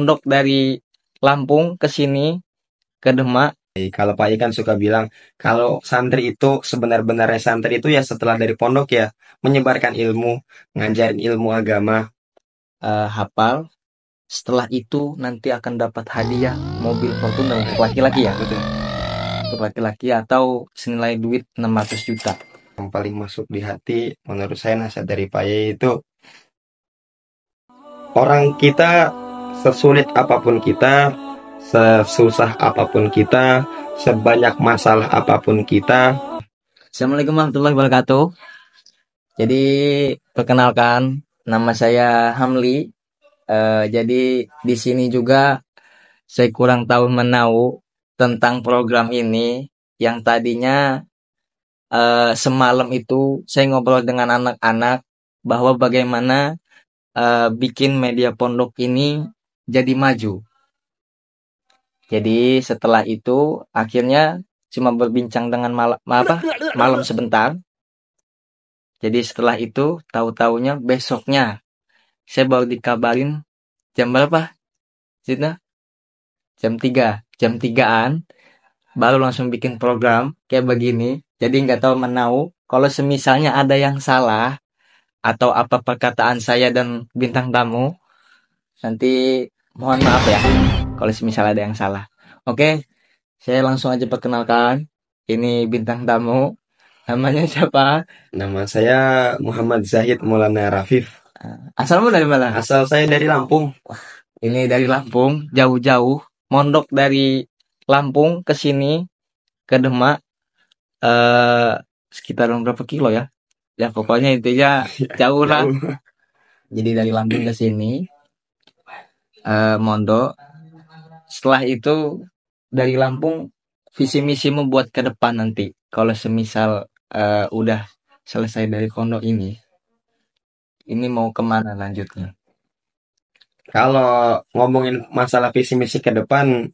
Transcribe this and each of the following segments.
pondok dari Lampung ke sini ke Demak. Kalau Pak Ikan suka bilang, kalau santri itu sebenar-benarnya santri itu ya setelah dari pondok ya menyebarkan ilmu, ngajarin ilmu agama. Hafal. Setelah itu nanti akan dapat hadiah mobil Fortuner untuk laki-laki ya. Betul. Untuk laki-laki atau senilai duit 600 juta. Yang paling masuk di hati menurut saya nasihat dari Pak Yai itu orang kita sesulit apapun kita, sesusah apapun kita, sebanyak masalah apapun kita. Assalamualaikum warahmatullahi wabarakatuh. Jadi perkenalkan, nama saya Hamli. Jadi di sini juga saya kurang tahu menahu tentang program ini yang tadinya semalam itu saya ngobrol dengan anak-anak bahwa bagaimana bikin media pondok ini jadi maju. Jadi setelah itu akhirnya cuma berbincang dengan malam sebentar. Jadi setelah itu tahu-taunya besoknya saya baru dikabarin jam berapa? Zidna? Jam 3an baru langsung bikin program kayak begini. Jadi nggak tahu menahu kalau semisalnya ada yang salah atau apa perkataan saya dan bintang tamu, nanti mohon maaf ya kalau semisal ada yang salah. Oke, saya langsung aja perkenalkan. Ini bintang tamu. Namanya siapa? Nama saya Muhammad Zahid Maulana Rafif. Asalmu dari mana? Asal saya dari Lampung. Ini dari Lampung, jauh-jauh. Mondok dari Lampung ke sini, ke Demak. Eh, sekitar berapa kilo ya? Ya pokoknya intinya jauh lah. Jauh. Jadi dari Lampung ke sini, mondok. Setelah itu dari Lampung, visi misi membuat ke depan nanti. Kalau semisal udah selesai dari pondok ini mau kemana lanjutnya? Kalau ngomongin masalah visi misi ke depan,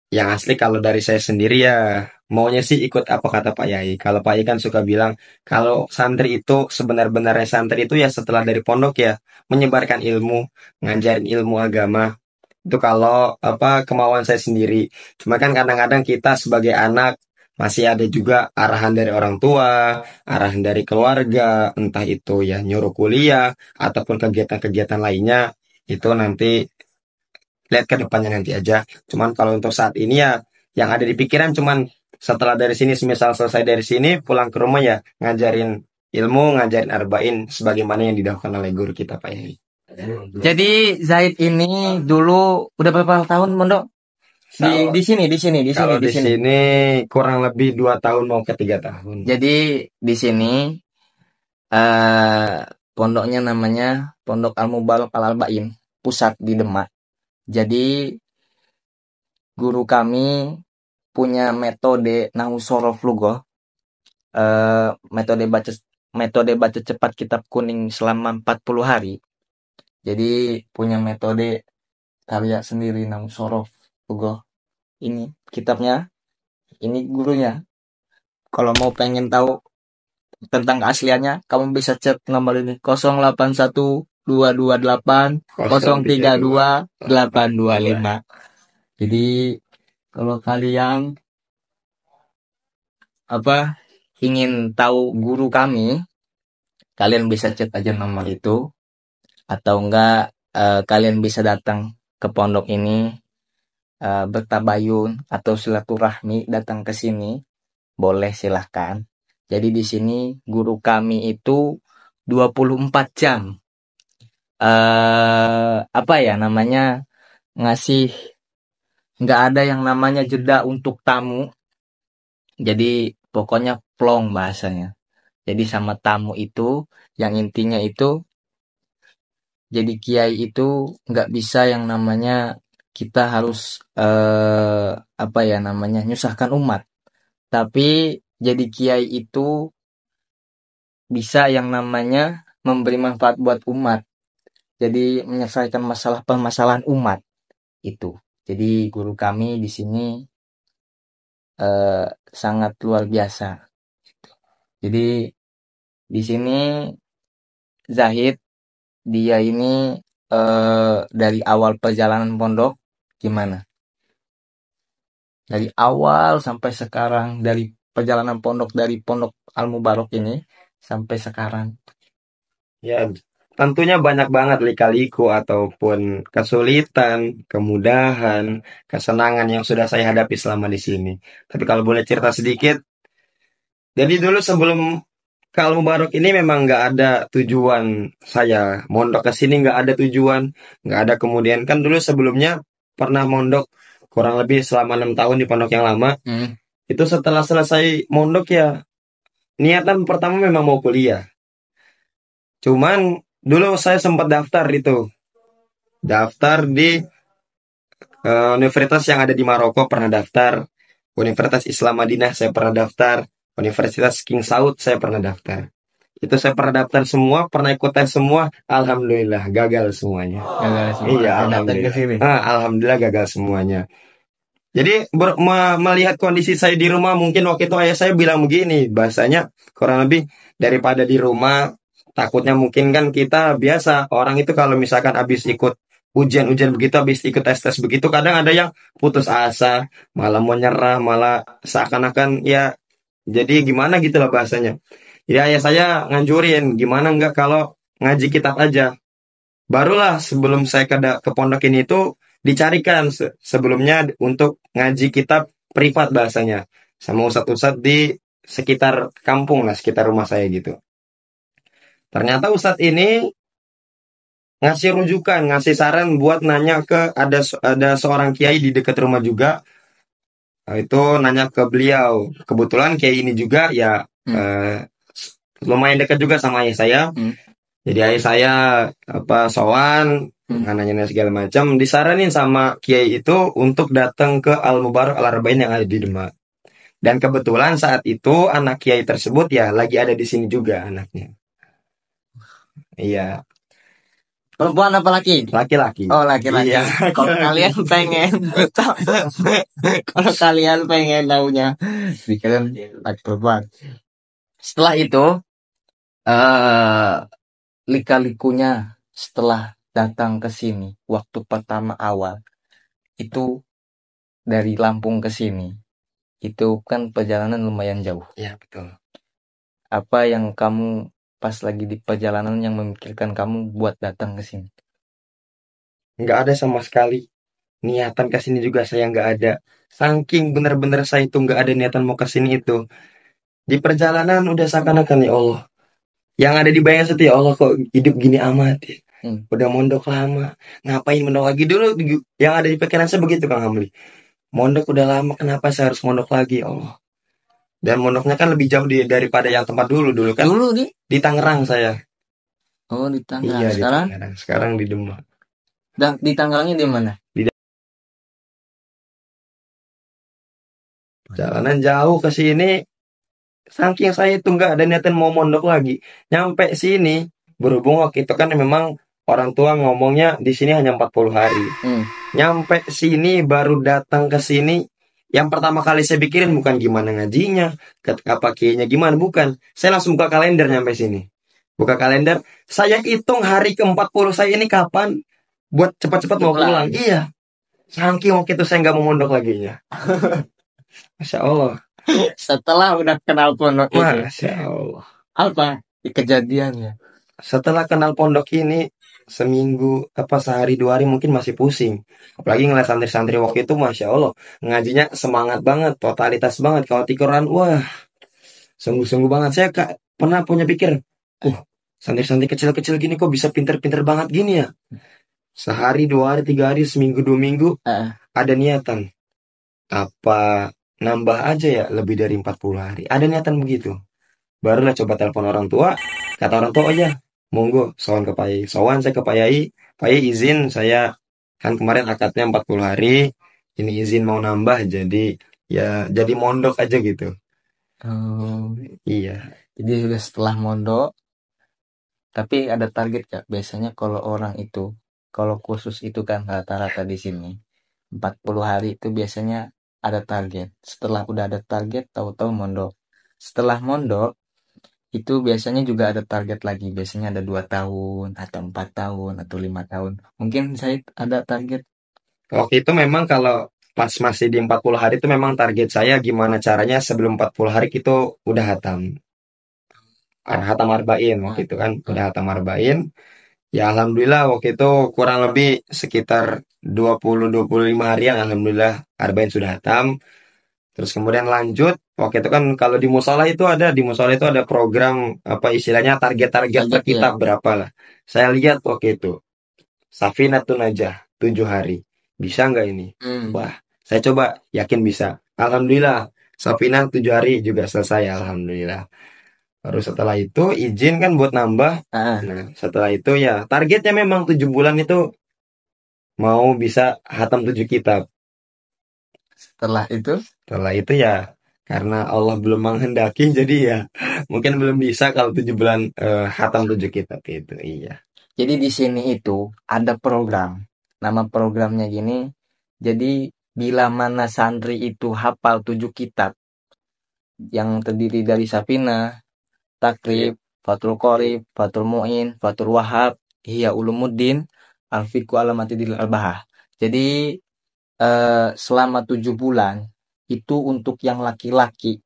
yang asli kalau dari saya sendiri ya maunya sih ikut apa kata Pak Yai. Kalau Pak Yai kan suka bilang kalau santri itu sebenar-benarnya santri itu ya setelah dari pondok ya menyebarkan ilmu, ngajarin ilmu agama. Itu kalau apa kemauan saya sendiri. Cuma kan kadang-kadang kita sebagai anak masih ada juga arahan dari orang tua, arahan dari keluarga, entah itu ya nyuruh kuliah ataupun kegiatan-kegiatan lainnya. Itu nanti lihat ke depannya nanti aja. Cuman kalau untuk saat ini ya yang ada di pikiran cuman setelah dari sini semisal selesai dari sini pulang ke rumah ya ngajarin ilmu, ngajarin arba'in sebagaimana yang didahulukan oleh guru kita Pak Yai. Jadi Zaid ini dulu udah berapa tahun mondok Kalau di di sini. sini kurang lebih 2 tahun mau ke 3 tahun. Jadi di sini eh pondoknya namanya Pondok Al Mubarak Al Albain, pusat di Demak. Jadi guru kami punya metode Nahu Sorof Lugo, eh metode baca cepat kitab kuning selama 40 hari. Jadi punya metode karya sendiri Nahu Sorof Lugo. Ini kitabnya, ini gurunya. Kalau mau pengen tahu tentang keasliannya, kamu bisa chat nomor ini 081228 032 825. Jadi kalau kalian ingin tahu guru kami, kalian bisa chat aja nomor itu atau enggak kalian bisa datang ke pondok ini bertabayun atau silaturahmi datang ke sini, boleh silahkan. Jadi di sini guru kami itu 24 jam apa ya namanya ngasih, nggak ada yang namanya jeda untuk tamu. Jadi pokoknya plong bahasanya. Jadi sama tamu itu yang intinya itu jadi kiai itu nggak bisa yang namanya kita harus apa ya namanya nyusahkan umat. Tapi jadi kiai itu bisa yang namanya memberi manfaat buat umat. Jadi menyelesaikan masalah permasalahan umat itu. Jadi guru kami di sini sangat luar biasa. Jadi di sini Zahid dia ini dari awal perjalanan pondok gimana? Dari awal sampai sekarang, dari perjalanan pondok dari Pondok Al Mubarok ini sampai sekarang. Ya, tentunya banyak banget lika-liku ataupun kesulitan, kemudahan, kesenangan yang sudah saya hadapi selama di sini. Tapi kalau boleh cerita sedikit, jadi dulu sebelum ke Al Mubarok ini memang nggak ada tujuan saya mondok ke sini, nggak ada tujuan, nggak ada kemudian. Kan dulu sebelumnya pernah mondok kurang lebih selama 6 tahun di pondok yang lama. Hmm. Itu setelah selesai mondok ya niatan pertama memang mau kuliah. Cuman dulu saya sempat daftar itu, daftar di universitas yang ada di Maroko pernah daftar, Universitas Islam Madinah saya pernah daftar, Universitas King Saud saya pernah daftar. Itu saya pernah daftar semua, pernah ikut tes semua, alhamdulillah gagal semuanya. Gagal semua. Iya, Saya datang ke alhamdulillah. sini. Alhamdulillah gagal semuanya. Jadi melihat kondisi saya di rumah, mungkin waktu itu ayah saya bilang begini, bahasanya kurang lebih daripada di rumah, takutnya mungkin kan kita biasa, orang itu kalau misalkan habis ikut ujian-ujian begitu, habis ikut tes-tes begitu, kadang ada yang putus asa, malah mau nyerah, malah seakan-akan ya, jadi gimana gitu lah bahasanya. Jadi ayah saya nganjurin, gimana enggak kalau ngaji kitab aja. Barulah sebelum saya ke pondok ini itu dicarikan sebelumnya untuk ngaji kitab privat bahasanya sama ustadz-ustadz di sekitar kampung lah, sekitar rumah saya gitu. Ternyata ustadz ini ngasih rujukan, ngasih saran buat nanya ke ada seorang kiai di dekat rumah juga. Itu nanya ke beliau. Kebetulan kiai ini juga ya Hmm. lumayan dekat juga sama ayah saya. Hmm. Jadi ayah saya apa sowan nanya segala macam disaranin sama kiai itu untuk datang ke Al Mubarak Al Arba'in yang ada di Demak. Dan kebetulan saat itu anak kiai tersebut ya lagi ada di sini juga anaknya. Iya, Perempuan apa laki? laki-laki. Oh, laki-laki. Iya, Kalau laki-laki. kalian pengen kalau kalian pengen tahunya, pikiran laki perempuan. Setelah itu, eh lika-likunya setelah datang ke sini, waktu pertama awal itu dari Lampung ke sini, itu kan perjalanan lumayan jauh. Iya, betul. Apa yang kamu pas lagi di perjalanan yang memikirkan kamu buat datang ke sini? Nggak ada sama sekali niatan ke sini juga saya nggak ada. Saking bener-bener saya itu nggak ada niatan mau ke sini itu. Di perjalanan udah seakan-akan ya Allah. Yang ada di bayangan saya tuh, ya Allah kok hidup gini amat ya. Hmm. Udah mondok lama, ngapain mondok lagi dulu? Yang ada di pikiran saya begitu Kang Hamli. Mondok udah lama, kenapa saya harus mondok lagi ya Allah? Dan mondoknya kan lebih jauh daripada yang tempat dulu kan Dulu di di Tangerang saya. Oh, di Iya Tangerang. di Sekarang Tangerang. Sekarang di Demak. di Tangerangnya di mana? Di jalanan jauh ke sini, saking saya itu nggak ada niatan mau mondok lagi. Nyampe sini, berhubung waktu itu kan memang orang tua ngomongnya di sini hanya 40 hari. Hmm. Nyampe sini baru datang ke sini. Yang pertama kali saya pikirin bukan gimana ngajinya, apa kayaknya gimana, bukan. Saya langsung buka kalender nyampe sini. Buka kalender, saya hitung hari ke-40 saya ini kapan buat cepat-cepat mau pulang. Iya, saking waktu itu saya nggak mau mondok lagi ya. Masya Allah. Setelah udah kenal pondok itu, Masya Allah. apa kejadiannya? Setelah kenal pondok ini, seminggu, apa sehari 2 hari mungkin masih pusing. Apalagi ngeliat santri-santri waktu itu, Masya Allah. Ngajinya semangat banget, totalitas banget. Kalau di Quran, wah, sungguh-sungguh banget. Saya pernah punya pikir, santri-santri kecil-kecil gini kok bisa pinter-pinter banget gini ya? Sehari, 2 hari, 3 hari, seminggu, 2 minggu, ada niatan. Apa nambah aja ya lebih dari 40 hari? Ada niatan begitu. Barulah coba telepon orang tua. Kata orang tua, oh ya, monggo, sowan ke Pak Yai. Sowan saya ke Pak Yai. Pak Yai izin saya, kan kemarin akadnya 40 hari. Ini izin mau nambah, jadi ya jadi mondok aja gitu. Oh, Iya. jadi sudah setelah mondok, tapi ada target gak? Biasanya kalau orang itu, kalau khusus itu kan rata-rata di sini, 40 hari itu biasanya ada target. Setelah udah ada target, tahu-tahu mondok. Setelah mondok, itu biasanya juga ada target lagi. Biasanya ada 2 tahun atau 4 tahun atau 5 tahun. Mungkin saya ada target. Waktu itu memang kalau pas masih di 40 hari itu memang target saya gimana caranya sebelum 40 hari itu udah hatam. Hatam arba'in waktu itu kan, udah hatam arba'in. Ya alhamdulillah waktu itu kurang lebih sekitar 20-25 harian alhamdulillah arba'in sudah hatam. Terus kemudian lanjut, waktu itu kan kalau di musola itu ada program apa istilahnya target-target per Target ya. kitab berapa lah. Saya lihat waktu itu, Safinatun Najah 7 hari. Bisa nggak ini? Hmm. Wah, saya coba yakin bisa. Alhamdulillah, Safinah 7 hari juga selesai alhamdulillah. Baru setelah itu izin kan buat nambah. Ah, Nah, setelah itu ya targetnya memang 7 bulan itu mau bisa hatam 7 kitab. setelah itu, Setelah itu ya karena Allah belum menghendaki jadi ya mungkin belum bisa kalau 7 bulan hatam 7 kitab itu. Iya. jadi di sini itu ada program. Nama programnya gini. Jadi bila mana santri itu hafal 7 kitab yang terdiri dari Safina, Takrib, Fathul Qorib, Fathul Mu'in, Fathul Wahab, Ihya Ulumuddin, Al-Fiqhu Alamatidil Al-Bahah. Jadi selama 7 bulan itu untuk yang laki-laki,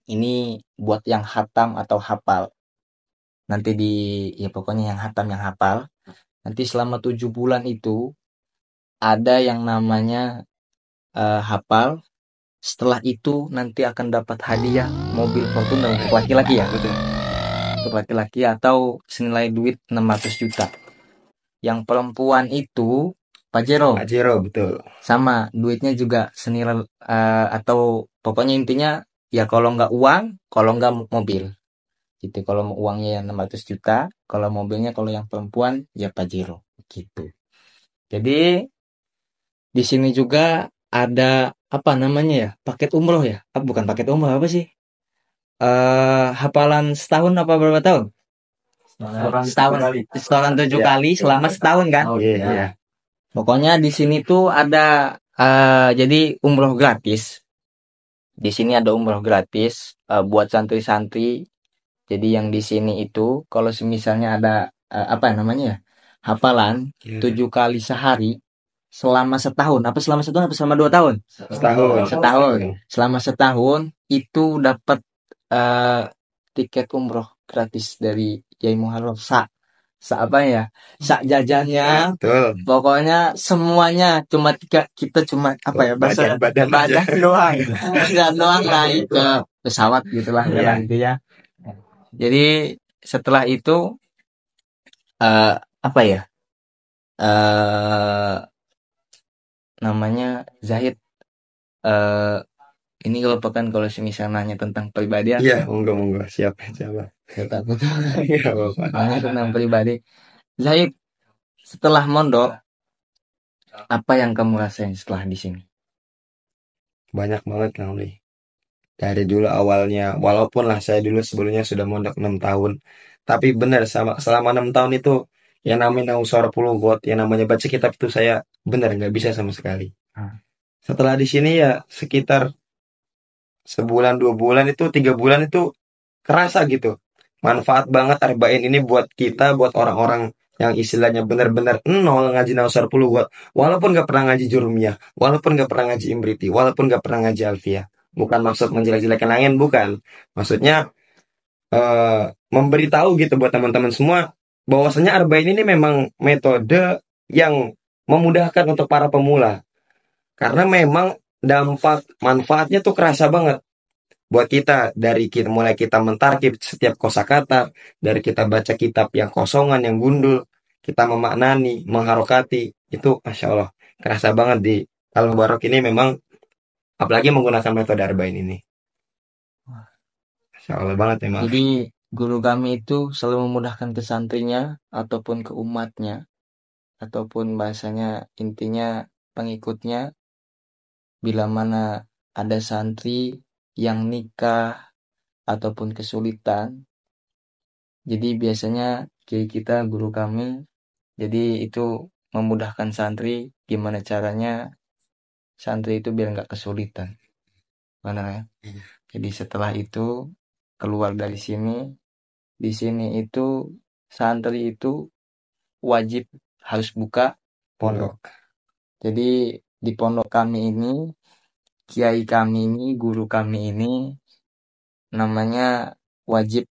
ini buat yang hatam atau hafal. Nanti ya pokoknya yang hatam yang hafal. Nanti selama 7 bulan itu ada yang namanya hafal. Setelah itu nanti akan dapat hadiah mobil Fortuner untuk laki-laki ya. Betul. Untuk laki-laki atau senilai duit 600 juta. Yang perempuan itu Pajero Pak Jero betul. sama duitnya juga senilai atau pokoknya intinya ya kalau nggak uang, kalau nggak mobil. Gitu. Kalau uangnya ya 600 juta, kalau mobilnya kalau yang perempuan ya Pajero gitu. Jadi di sini juga ada apa namanya ya? Paket umroh ya? Bukan paket umroh apa sih? Hafalan setahun apa berapa tahun? Setahun. Setoran 7 kali selama setahun kan? Oh iya, iya. Pokoknya di sini tuh ada jadi umroh gratis. Di sini ada umroh gratis buat santri-santri. Jadi yang di sini itu kalau misalnya ada apa namanya ya? Hafalan Iya. 7 kali sehari selama setahun. Apa selama setahun apa selama 2 tahun? Setahun. Setahun. Selama setahun itu dapat eh, tiket umroh gratis dari Yai Muharram. Apa ya? Sak jajannya. Betul. Pokoknya semuanya cuma kita cuma apa ya bahasa Badan doang. Badan doang naik ke pesawat gitulah Iya. ya gitu ya. Jadi setelah itu apa ya? eh namanya Zahid eh ini kalau pekan kalau semisal nanya tentang pribadi ya, Iya, monggo monggo. Siap, siapa? saya takut Iya, Bapak. nanya tentang pribadi. Zahid, setelah mondok, apa yang kamu rasain setelah di sini? Banyak banget Kang Uli. Dari dulu awalnya, walaupun lah saya dulu sebelumnya sudah mondok 6 tahun, tapi benar selama 6 tahun itu yang namanya usaha got, yang namanya baca kitab itu saya benar nggak bisa sama sekali. Ah, Setelah di sini ya sekitar sebulan, 2 bulan itu, 3 bulan itu kerasa gitu. Manfaat banget Arba'in ini buat kita, buat orang-orang yang istilahnya benar-benar nol ngaji Nausar got. Walaupun nggak pernah ngaji Jurumiyah, walaupun nggak pernah ngaji Imriti, walaupun nggak pernah ngaji Alfiyah. Bukan maksud menjelek-jelekan angin, bukan. Maksudnya eh, memberitahu gitu buat teman-teman semua bahwasanya Arba'in ini memang metode yang memudahkan untuk para pemula. Karena memang dampak manfaatnya tuh kerasa banget buat kita dari kita mulai kita mentarkib setiap kosakata, dari kita baca kitab yang kosongan yang gundul, kita memaknani mengharokati itu masya Allah kerasa banget di Al Mubarok ini memang apalagi menggunakan metode Arba'in ini masya Allah banget memang. jadi guru kami itu selalu memudahkan ke santrinya ataupun ke umatnya ataupun bahasanya intinya pengikutnya bila mana ada santri yang nikah ataupun kesulitan. Jadi biasanya kiai kita guru kami jadi itu memudahkan santri gimana caranya santri itu biar nggak kesulitan. Mana ya? Jadi setelah itu keluar dari sini, di sini itu santri itu wajib harus buka pondok. Pondok. Jadi di pondok kami ini, kiai kami ini, guru kami ini namanya wajib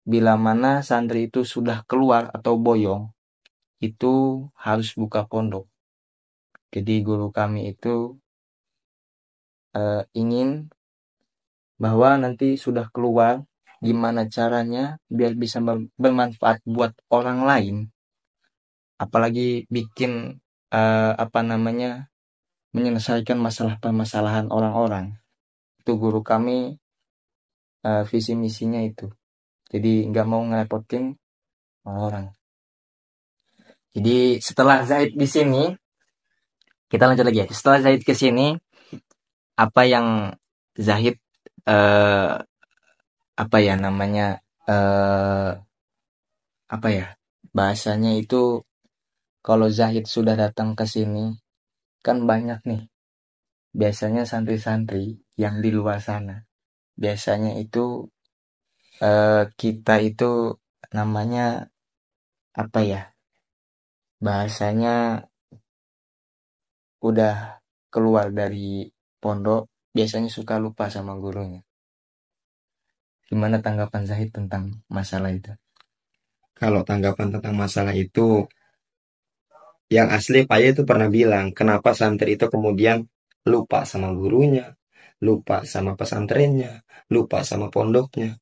bila mana santri itu sudah keluar atau boyong, itu harus buka pondok. Jadi guru kami itu ingin bahwa nanti sudah keluar, gimana caranya biar bisa bermanfaat buat orang lain, apalagi bikin apa namanya menyelesaikan masalah permasalahan orang-orang. Itu guru kami visi misinya itu. Jadi nggak mau ngerepotin orang. Jadi setelah Zaid di sini, kita lanjut lagi ya. Setelah Zaid ke sini, apa yang Zahid eh, apa ya namanya eh, apa ya bahasanya itu, kalau Zahid sudah datang ke sini kan banyak nih biasanya santri-santri yang di luar sana. Biasanya itu kita itu namanya apa ya, bahasanya udah keluar dari pondok biasanya suka lupa sama gurunya. Gimana tanggapan Zahid tentang masalah itu? Kalau tanggapan tentang masalah itu, yang asli Pak Yai itu pernah bilang, kenapa santri itu kemudian lupa sama gurunya, lupa sama pesantrennya, lupa sama pondoknya.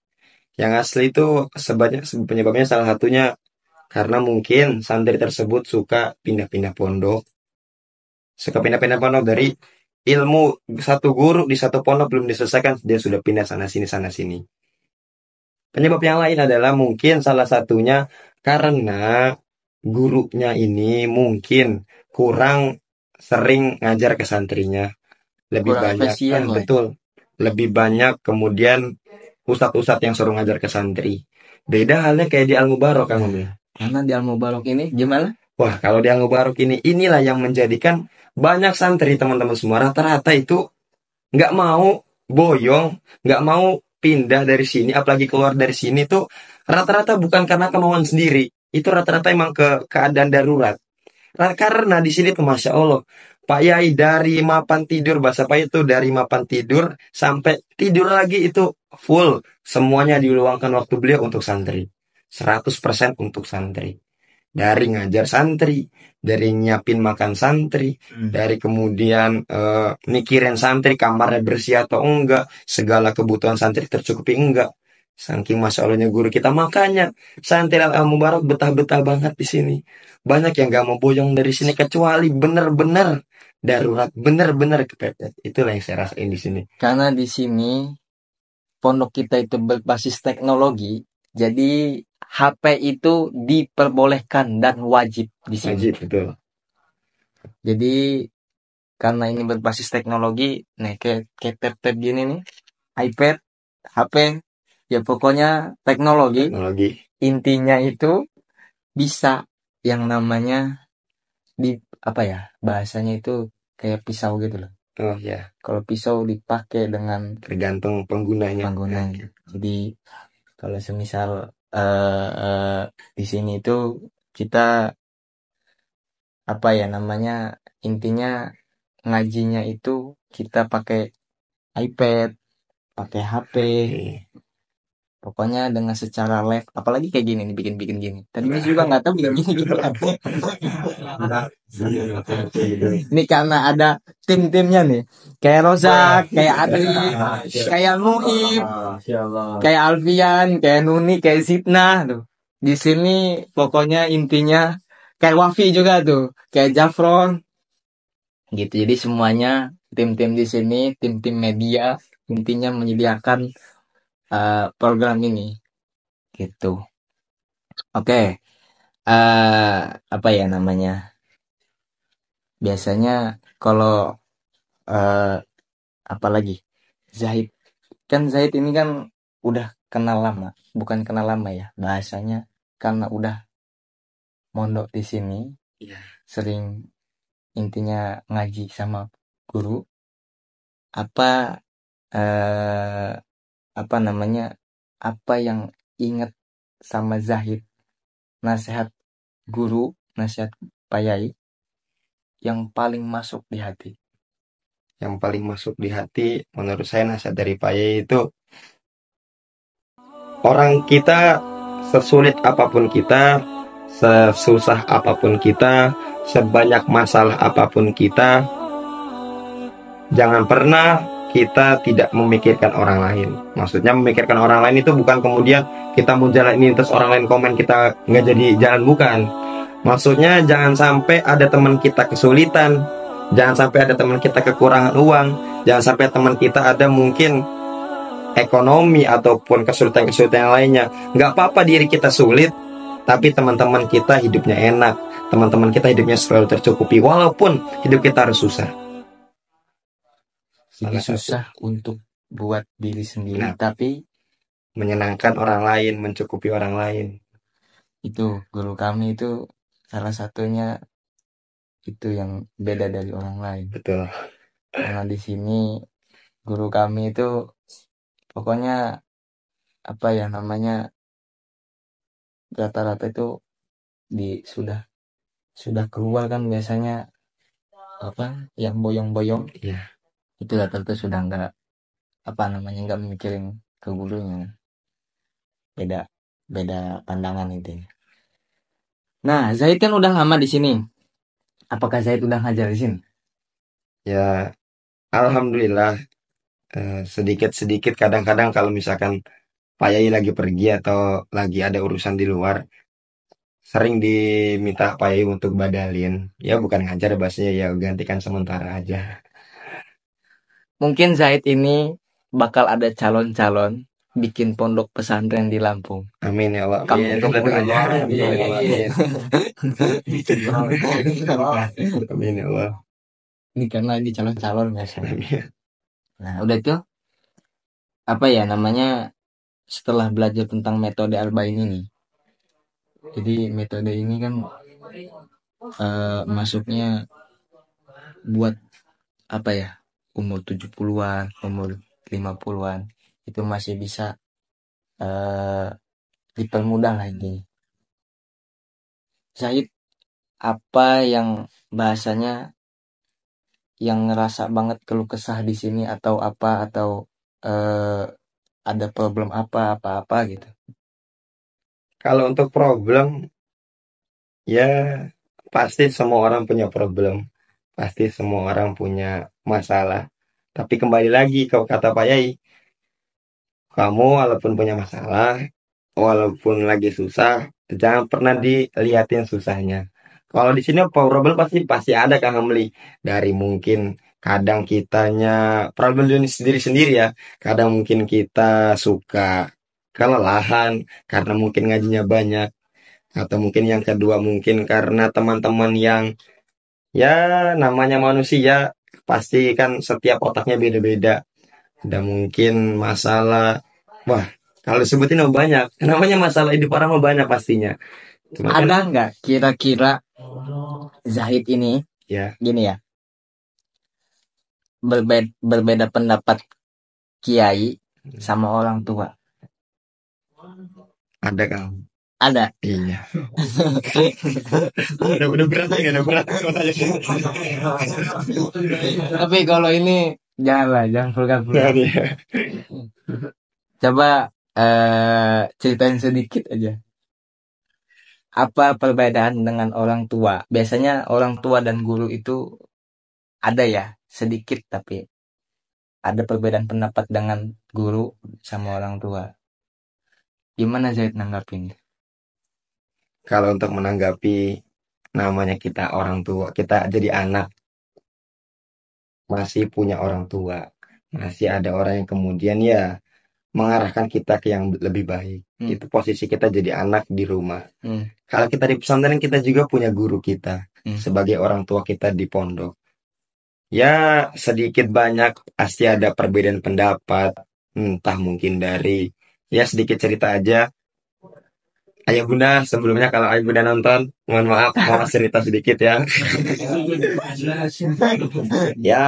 Yang asli itu sebanyak penyebabnya salah satunya karena mungkin santri tersebut suka pindah-pindah pondok dari ilmu satu guru di satu pondok belum diselesaikan, dia sudah pindah sana sini. Penyebab yang lain adalah mungkin salah satunya karena gurunya ini mungkin kurang sering ngajar ke santrinya. Lebih Kurang banyak, efisien lah. betul. Lebih banyak kemudian ustadz-ustadz yang suruh ngajar ke santri. Beda halnya kayak di Al-Mubarok, Kang Umi. Karena di Al-Mubarok ini gimana? Wah, kalau di Al-Mubarok inilah yang menjadikan banyak santri teman-teman semua rata-rata itu nggak mau boyong, nggak mau pindah dari sini, apalagi keluar dari sini tuh rata-rata bukan karena kemauan sendiri, itu rata-rata emang keadaan darurat. Karena di sini tuh masya Allah, Pak Yai dari mapan tidur, bahasa Pak Yai itu dari mapan tidur sampai tidur lagi itu full, semuanya diluangkan waktu beliau untuk santri, 100% untuk santri. Dari ngajar santri, dari nyiapin makan santri, dari kemudian mikirin santri kamarnya bersih atau enggak, segala kebutuhan santri tercukupi enggak. Saking masya Allahnya guru kita, makanya santri Al Mubarak betah-betah banget di sini. Banyak yang gak mau boyong dari sini kecuali bener-bener darurat, bener-bener kepepet. Itulah yang saya rasain di sini. Karena di sini pondok kita itu berbasis teknologi, jadi HP itu diperbolehkan dan wajib di sini. Wajib, betul. Jadi karena ini berbasis teknologi, nih kayak tab-tab gini nih, iPad, HP, ya pokoknya teknologi. Teknologi. Intinya itu bisa yang namanya di apa ya bahasanya itu kayak pisau gitu loh. Oh ya, Kalau pisau dipakai dengan tergantung penggunanya. penggunanya. Jadi kalau semisal eh, eh, di sini itu kita apa ya namanya, intinya ngajinya itu kita pakai iPad, pakai HP, Oke. pokoknya dengan secara live, apalagi kayak gini nih bikin-bikin gini. Tadinya juga nggak tahu bikin gini gitu. Ini karena ada tim-timnya nih, kayak Rozak, kayak Adli, kayak Muib, kayak Alfian, kayak Nuni, kayak Zidnah tuh. Di sini pokoknya intinya kayak Wafi juga tuh, kayak Jafron gitu. Jadi semuanya tim-tim di sini, tim-tim media intinya menyediakan program ini gitu. Oke, apa ya namanya? Biasanya kalau eh, apalagi Zahid, kan Zahid ini kan udah kenal lama, bukan kenal lama ya bahasanya, karena udah mondok di sini, Iya. sering intinya ngaji sama guru. Apa eh, apa namanya? apa yang ingat sama Zahid, nasihat guru, nasihat Pak Yai yang paling masuk di hati? Yang paling masuk di hati menurut saya nasihat dari Pak Yai itu, orang kita sesulit apapun kita, sesusah apapun kita, sebanyak masalah apapun kita, jangan pernah kita tidak memikirkan orang lain. Maksudnya memikirkan orang lain itu bukan kemudian kita mau jalan ini terus orang lain komen kita nggak jadi jalan, bukan. Maksudnya jangan sampai ada teman kita kesulitan, jangan sampai ada teman kita kekurangan uang, jangan sampai teman kita ada mungkin ekonomi ataupun kesulitan-kesulitan yang lainnya. Nggak apa-apa diri kita sulit, tapi teman-teman kita hidupnya enak, teman-teman kita hidupnya selalu tercukupi, walaupun hidup kita harus susah. Jadi Salah satu susah untuk buat diri sendiri, Nah, tapi menyenangkan orang lain, mencukupi orang lain. itu guru kami itu salah satunya itu yang beda dari orang lain. Betul. Karena di sini guru kami itu pokoknya apa ya namanya, rata-rata itu di sudah keluar kan biasanya apa yang boyong-boyong Iya. itu rata-rata sudah nggak apa namanya nggak mikirin ke gurunya, beda beda pandangan itu. Nah, Zaid kan udah lama di sini. Apakah Zaid udah ngajar di sini? Ya, alhamdulillah, sedikit-sedikit kadang-kadang kalau misalkan Pak Yai lagi pergi atau lagi ada urusan di luar, sering diminta Pak Yai untuk badalin. Ya bukan ngajar bahasanya, ya gantikan sementara aja. Mungkin Zaid ini bakal ada calon-calon bikin pondok pesantren di Lampung. Amin ya Allah. Kamu Amin. tunggu Amin. aja. Amin ya Allah. Amin. Amin ya Allah. Ini karena ini calon-calon biasanya. Amin. Nah, udah itu apa ya namanya, setelah belajar tentang metode Al-Bain ini. Jadi metode ini kan masuknya buat apa ya? Umur 70-an, umur 50-an itu masih bisa eh dipermudah lagi. Zaid, apa yang bahasanya yang ngerasa banget keluh kesah di sini atau apa atau eh, ada problem apa-apa gitu. Kalau untuk problem, ya pasti semua orang punya problem. Pasti semua orang punya masalah. Tapi kembali lagi ke kata Pak Yai, kamu walaupun punya masalah, walaupun lagi susah, jangan pernah dilihatin susahnya. Kalau di sini problem pasti pasti ada Kang Hamli. Dari mungkin kadang kitanya problem diri sendiri sendiri ya. Kadang mungkin kita suka kelelahan karena mungkin ngajinya banyak, atau mungkin yang kedua mungkin karena teman-teman yang, ya namanya manusia pasti kan setiap otaknya beda-beda. Ada mungkin masalah, wah kalau disebutin mah banyak. Namanya masalah hidup orang mah banyak pastinya. Cuma kan Ada nggak kira-kira Zahid ini ya gini ya, berbeda pendapat kiai sama orang tua? ada Kang. Ada. Iya. Udah berat ya, udah berat. Tapi kalau ini janganlah, jangan vulgar-vulgar. Iya. Coba ceritain sedikit aja. Apa perbedaan dengan orang tua? Biasanya orang tua dan guru itu ada ya, sedikit tapi ada perbedaan pendapat dengan guru sama orang tua. Gimana Zaid nanggapin? Kalau untuk menanggapi, namanya kita orang tua, kita jadi anak masih punya orang tua, masih ada orang yang kemudian ya mengarahkan kita ke yang lebih baik. Itu posisi kita jadi anak di rumah. Kalau kita di pesantren, kita juga punya guru kita sebagai orang tua kita di pondok. Ya sedikit banyak pasti ada perbedaan pendapat, entah mungkin dari, ya sedikit cerita aja. Ayah bunda, sebelumnya kalau ayah bunda nonton, mohon maaf mau cerita sedikit ya. Ya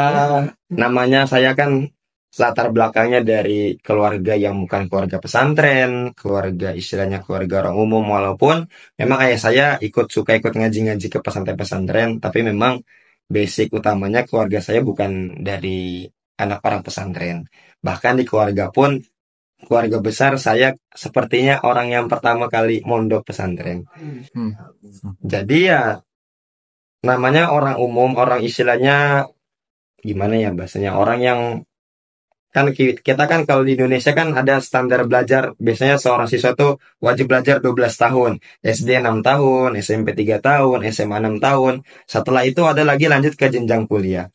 namanya saya kan latar belakangnya dari keluarga yang bukan keluarga pesantren, keluarga istilahnya keluarga orang umum, walaupun memang ayah saya suka ikut ngaji-ngaji ke pesantren-pesantren, tapi memang basic utamanya keluarga saya bukan dari anak orang pesantren. Bahkan di keluarga pun, keluarga besar saya sepertinya orang yang pertama kali mondok pesantren. Hmm. Jadi ya namanya orang umum, orang istilahnya gimana ya bahasanya, orang yang kan kita kan kalau di Indonesia kan ada standar belajar, biasanya seorang siswa tuh wajib belajar 12 tahun, SD 6 tahun, SMP 3 tahun, SMA 6 tahun. Setelah itu ada lagi lanjut ke jenjang kuliah.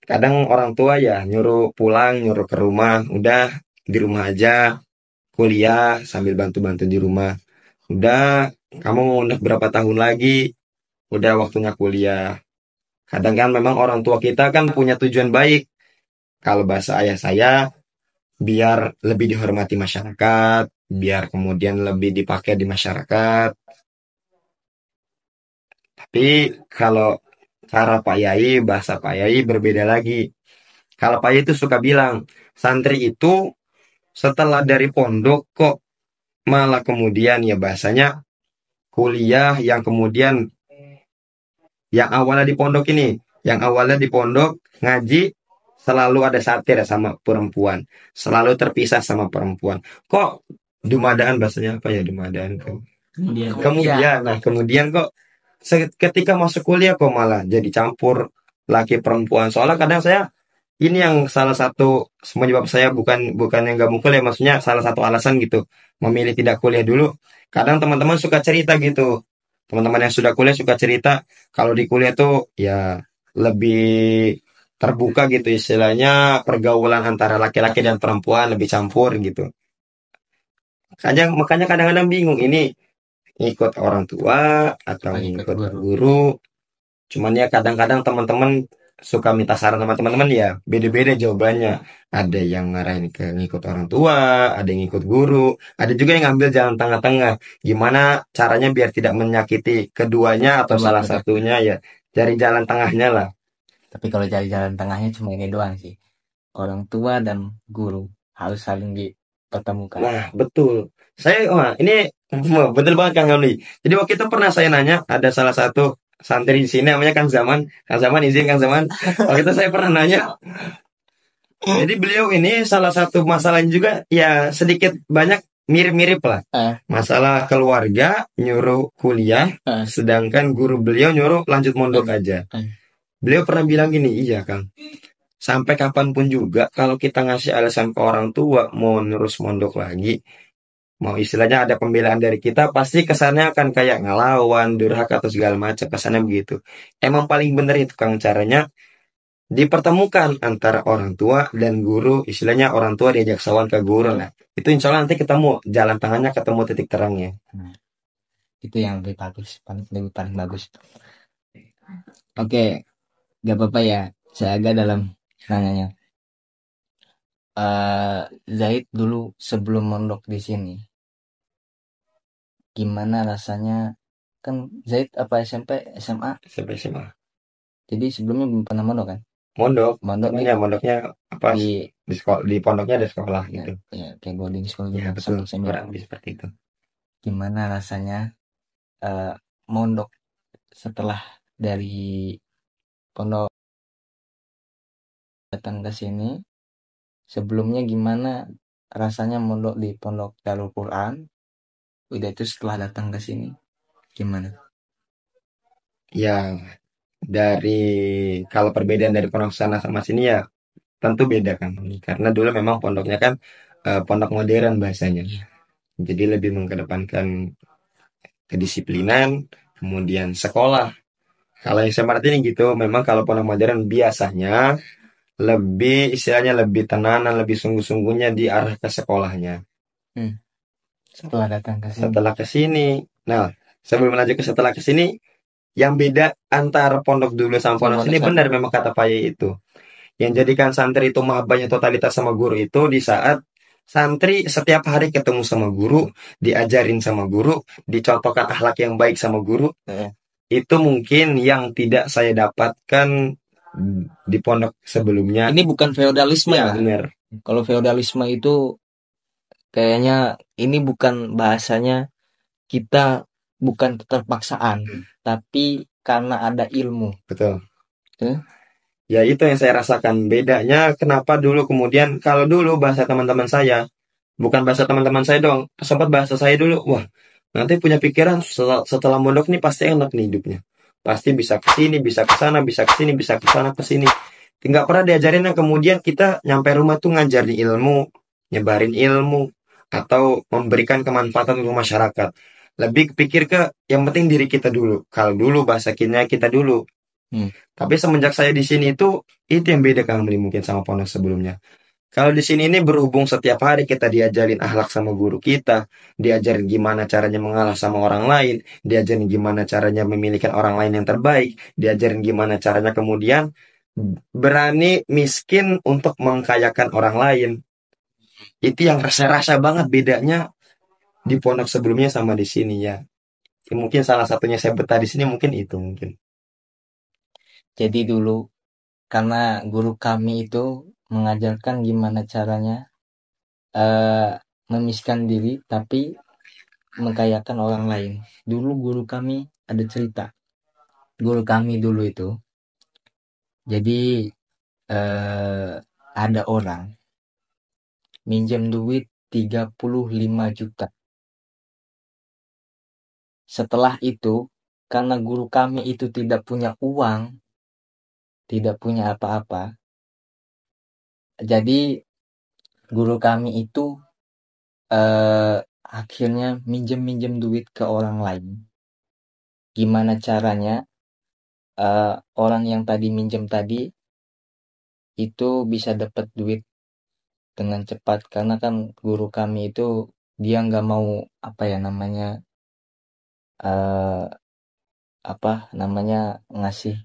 Kadang orang tua ya nyuruh pulang, nyuruh ke rumah, udah di rumah aja kuliah sambil bantu-bantu di rumah. Udah, kamu mau udah berapa tahun lagi? Udah waktunya kuliah. Kadang kan memang orang tua kita kan punya tujuan baik. Kalau bahasa ayah saya, biar lebih dihormati masyarakat, biar kemudian lebih dipakai di masyarakat. Tapi kalau cara Pak Yai, bahasa Pak Yai berbeda lagi. Kalau Pak Yai itu suka bilang, santri itu setelah dari pondok kok malah kemudian ya bahasanya kuliah yang kemudian yang awalnya di pondok ini, yang awalnya di pondok ngaji selalu ada satir sama perempuan, selalu terpisah sama perempuan. Kok dumadaan bahasanya apa ya dumadaan? Kemudian, nah kemudian kok ketika masuk kuliah kok malah jadi campur laki perempuan. Soalnya kadang saya ini yang salah satu penyebab saya bukan yang gak mau kuliah, maksudnya salah satu alasan gitu memilih tidak kuliah dulu. Kadang teman-teman suka cerita gitu, teman-teman yang sudah kuliah suka cerita kalau di kuliah tuh ya lebih terbuka gitu istilahnya pergaulan antara laki-laki dan perempuan lebih campur gitu. Makanya kadang-kadang bingung ini ngikut orang tua atau Apa ikut ngikut guru? guru. Cuman ya kadang-kadang teman-teman suka minta saran sama teman-teman ya beda-beda jawabannya. Ada yang ngarahin ke ngikut orang tua, ada yang ngikut guru, ada juga yang ngambil jalan tengah-tengah. Gimana caranya biar tidak menyakiti keduanya atau Coba salah kedua. satunya ya cari jalan tengahnya lah. Tapi kalau cari jalan tengahnya cuma ini doang sih. Orang tua dan guru harus saling dipertemukan. Nah, betul. Wah, ini betul banget Kang Yoni. Jadi waktu itu pernah saya nanya, ada salah satu santri di sini namanya Kang Zaman. Kang Zaman, izin Kang Zaman. Waktu itu saya pernah nanya, jadi beliau ini salah satu masalahnya juga ya sedikit banyak mirip-mirip lah. Masalah keluarga nyuruh kuliah, sedangkan guru beliau nyuruh lanjut mondok aja. Beliau pernah bilang gini, iya Kang, sampai kapanpun juga kalau kita ngasih alasan ke orang tua mau terus mondok lagi, mau istilahnya ada pembelaan dari kita, pasti kesannya akan kayak ngelawan, durhaka atau segala macam, kesannya begitu. Emang paling bener itu Kang caranya dipertemukan antara orang tua dan guru, istilahnya orang tua diajak sawan ke guru. Nah, itu insya Allah nanti ketemu jalan tengahnya, ketemu titik terangnya. Nah, itu yang lebih bagus, lebih paling bagus. Oke, gak apa-apa ya. Saya agak dalam nanyanya. Zaid dulu sebelum mondok di sini, gimana rasanya? Kan Zaid apa SMP, SMA? Sampai SMA. Jadi sebelumnya belum pernah mondok kan? Mondok, Mondok mondoknya apa di di sekolah, di pondoknya ada sekolah ya, gitu. ya kayak boarding school Ya gitu betul, semi. kurang lebih seperti itu. Gimana rasanya mondok setelah dari pondok datang ke sini? Sebelumnya gimana rasanya mondok di pondok Darul Quran? Udah itu setelah datang ke sini gimana? Ya dari kalau perbedaan dari pondok sana sama sini ya tentu beda kan, karena dulu memang pondoknya kan pondok modern bahasanya, jadi lebih mengedepankan kedisiplinan, kemudian sekolah. Kalau yang seperti ini gitu, memang kalau pondok modern biasanya lebih istilahnya lebih tenanan, lebih sungguh-sungguhnya di arah ke sekolahnya. Setelah datang ke sini. Setelah ke sini, nah sebelum lanjut ke setelah ke sini, yang beda antara pondok dulu sama pondok sini benar memang kata Pak Yai itu. Yang jadikan santri itu mahabbahnya totalitas sama guru itu di saat santri setiap hari ketemu sama guru, diajarin sama guru, dicontohkan akhlak yang baik sama guru. Itu mungkin yang tidak saya dapatkan di pondok sebelumnya. Ini bukan feodalisme Ya lah. benar, Kalau feodalisme itu kayaknya ini bukan bahasanya, kita bukan keterpaksaan, tapi karena ada ilmu. betul. Eh, Ya itu yang saya rasakan. Bedanya kenapa dulu kemudian kalau dulu bahasa teman-teman saya, bukan bahasa teman-teman saya dong, sempat bahasa saya dulu, wah nanti punya pikiran setelah mondok nih pasti enak nih hidupnya. Pasti bisa ke sini, bisa ke sana, bisa ke sini, bisa ke sana, ke sini. Nggak pernah diajarin yang kemudian kita nyampe rumah tuh ngajarin ilmu, nyebarin ilmu, atau memberikan kemanfaatan untuk masyarakat. Lebih pikir ke yang penting diri kita dulu. Kalau dulu bahasa kita dulu. hmm. Tapi semenjak saya di sini itu yang beda kali mungkin sama pondok sebelumnya. Kalau di sini ini berhubung setiap hari kita diajarin akhlak sama guru kita, diajarin gimana caranya mengalah sama orang lain, diajarin gimana caranya memilihkan orang lain yang terbaik, diajarin gimana caranya kemudian berani miskin untuk mengkayakan orang lain. Itu yang rasa-rasa banget bedanya di pondok sebelumnya sama di sini ya. Ya, mungkin salah satunya saya betah di sini mungkin itu mungkin. Jadi dulu karena guru kami itu mengajarkan gimana caranya eh memiskan diri tapi mengkayakan orang lain. Dulu guru kami ada cerita. Guru kami dulu itu, jadi ada orang minjem duit 35 juta. Setelah itu, karena guru kami itu tidak punya uang, tidak punya apa-apa, jadi guru kami itu eh, akhirnya minjem-minjem duit ke orang lain. Gimana caranya orang yang tadi minjem tadi itu bisa dapat duit dengan cepat, karena kan guru kami itu dia nggak mau apa ya namanya eh, apa namanya ngasih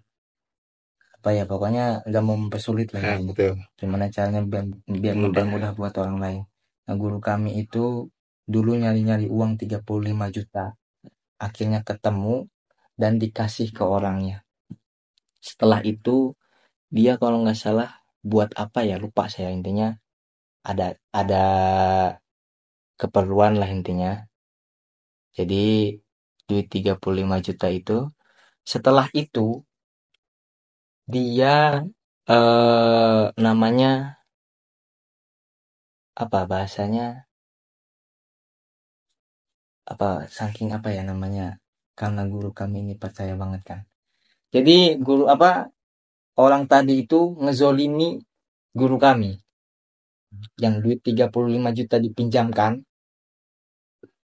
apa ya, pokoknya nggak mau mempersulit lah Nah, intinya. betul. Gimana caranya biar Mudah. mempermudah buat orang lain. Nah, guru kami itu dulu nyari-nyari uang 35 juta. Akhirnya ketemu dan dikasih ke orangnya. Setelah itu dia kalau nggak salah buat apa ya, lupa saya intinya, ada keperluan lah intinya. Jadi duit 35 juta itu, setelah itu dia namanya apa bahasanya, apa saking apa ya namanya, karena guru kami ini percaya banget kan. Jadi guru apa, orang tadi itu ngezolimi guru kami yang duit 35 juta dipinjamkan,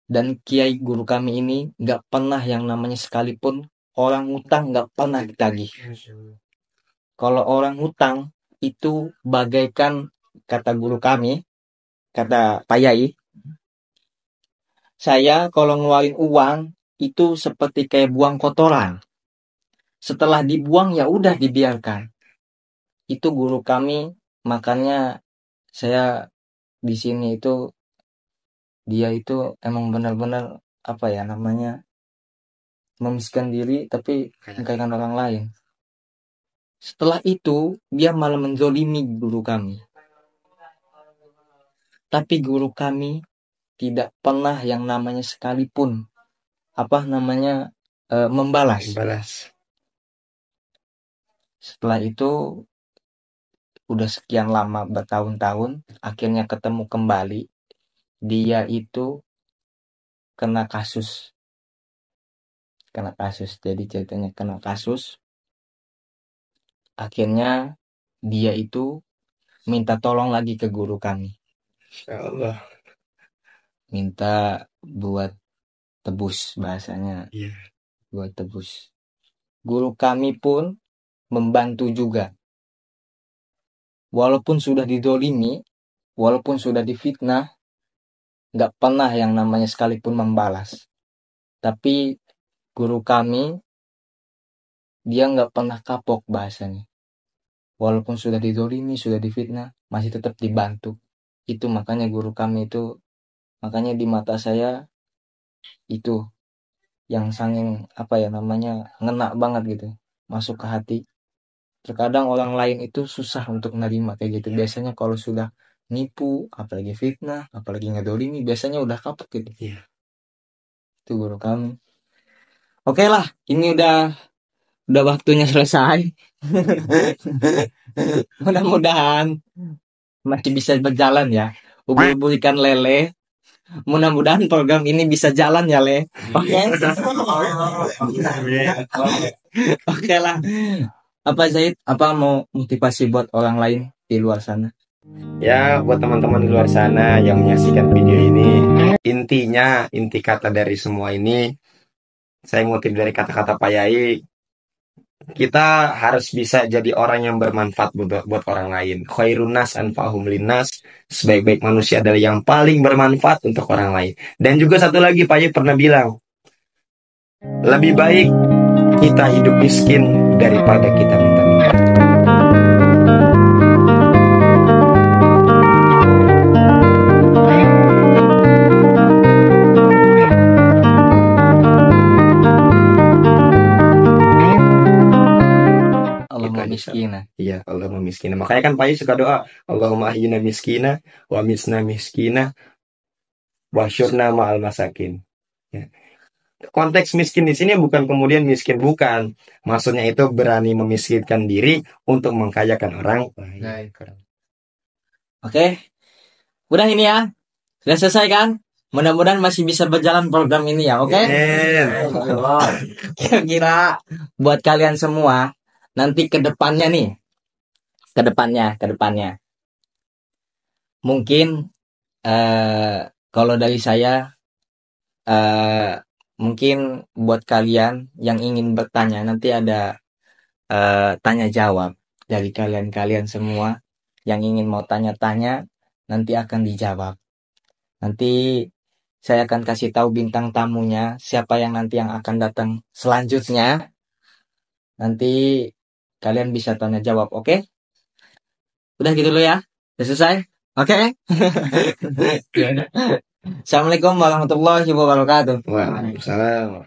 dan kiai guru kami ini nggak pernah yang namanya sekalipun orang utang nggak pernah ditagih. Kalau orang hutang itu bagaikan, kata guru kami, kata Pak Yai, saya kalau ngeluarin uang itu seperti kayak buang kotoran. Setelah dibuang ya udah dibiarkan. Itu guru kami, makanya saya di sini itu dia itu emang benar-benar apa ya namanya memiskan diri tapi mengkayakan orang lain. Setelah itu dia malah menzolimi guru kami. Tapi guru kami tidak pernah yang namanya sekalipun apa namanya membalas. Balas. Setelah itu udah sekian lama bertahun-tahun akhirnya ketemu kembali, dia itu kena kasus, jadi ceritanya kena kasus. Akhirnya dia itu minta tolong lagi ke guru kami, Ya Allah. minta buat tebus bahasanya, Iya. buat tebus. Guru kami pun membantu juga, walaupun sudah didolimi, walaupun sudah difitnah, nggak pernah yang namanya sekalipun membalas. Tapi guru kami dia nggak pernah kapok bahasanya, walaupun sudah didolimi, sudah difitnah, masih tetap dibantu. Itu makanya guru kami itu, makanya di mata saya itu yang sanging apa ya namanya ngena banget gitu, masuk ke hati. Terkadang orang lain itu susah untuk nerima kayak gitu. Biasanya kalau sudah nipu, apalagi fitnah, apalagi ngedolimi, biasanya udah kapok gitu. Iya. Itu guru kami. Oke lah, ini udah waktunya selesai. Mudah-mudahan masih bisa berjalan ya. Ubur-ubur ikan lele. Mudah-mudahan program ini bisa jalan ya, Le. Oke. Oke lah. Apa Zaid? Apa mau motivasi buat orang lain di luar sana? Ya, buat teman-teman di luar sana yang menyaksikan video ini, intinya, inti kata dari semua ini, saya ngutip dari kata-kata Pak Yai, kita harus bisa jadi orang yang bermanfaat buat orang lain. Khairun nas anfa'uhum linnas. Sebaik-baik manusia adalah yang paling bermanfaat untuk orang lain. Dan juga satu lagi, Pak Yai pernah bilang, lebih baik kita hidup miskin daripada kita minta-minta. Gitu Allahumma aja, Sal. miskina. Iya, Allah miskina. Makanya kan Pak Yai suka doa, Allahumma ahyina miskina, wa misna miskina, wa syurna ma'al masakin. Ya. Konteks miskin di sini bukan kemudian miskin, bukan. Maksudnya itu berani memiskinkan diri untuk mengkayakan orang lain. Baik. Oke. Udah ini ya. Sudah selesai kan? Mudah-mudahan masih bisa berjalan program ini ya, oke? Kira-kira buat kalian semua nanti ke depannya nih, ke depannya. Mungkin kalau dari saya mungkin buat kalian yang ingin bertanya nanti ada tanya jawab dari kalian semua yang ingin mau tanya-tanya nanti akan dijawab. Nanti saya akan kasih tahu bintang tamunya siapa yang nanti yang akan datang selanjutnya. Nanti kalian bisa tanya jawab, oke? Udah gitu dulu ya. Udah selesai? Oke? Ya udah. Assalamualaikum warahmatullahi wabarakatuh. Waalaikumsalam.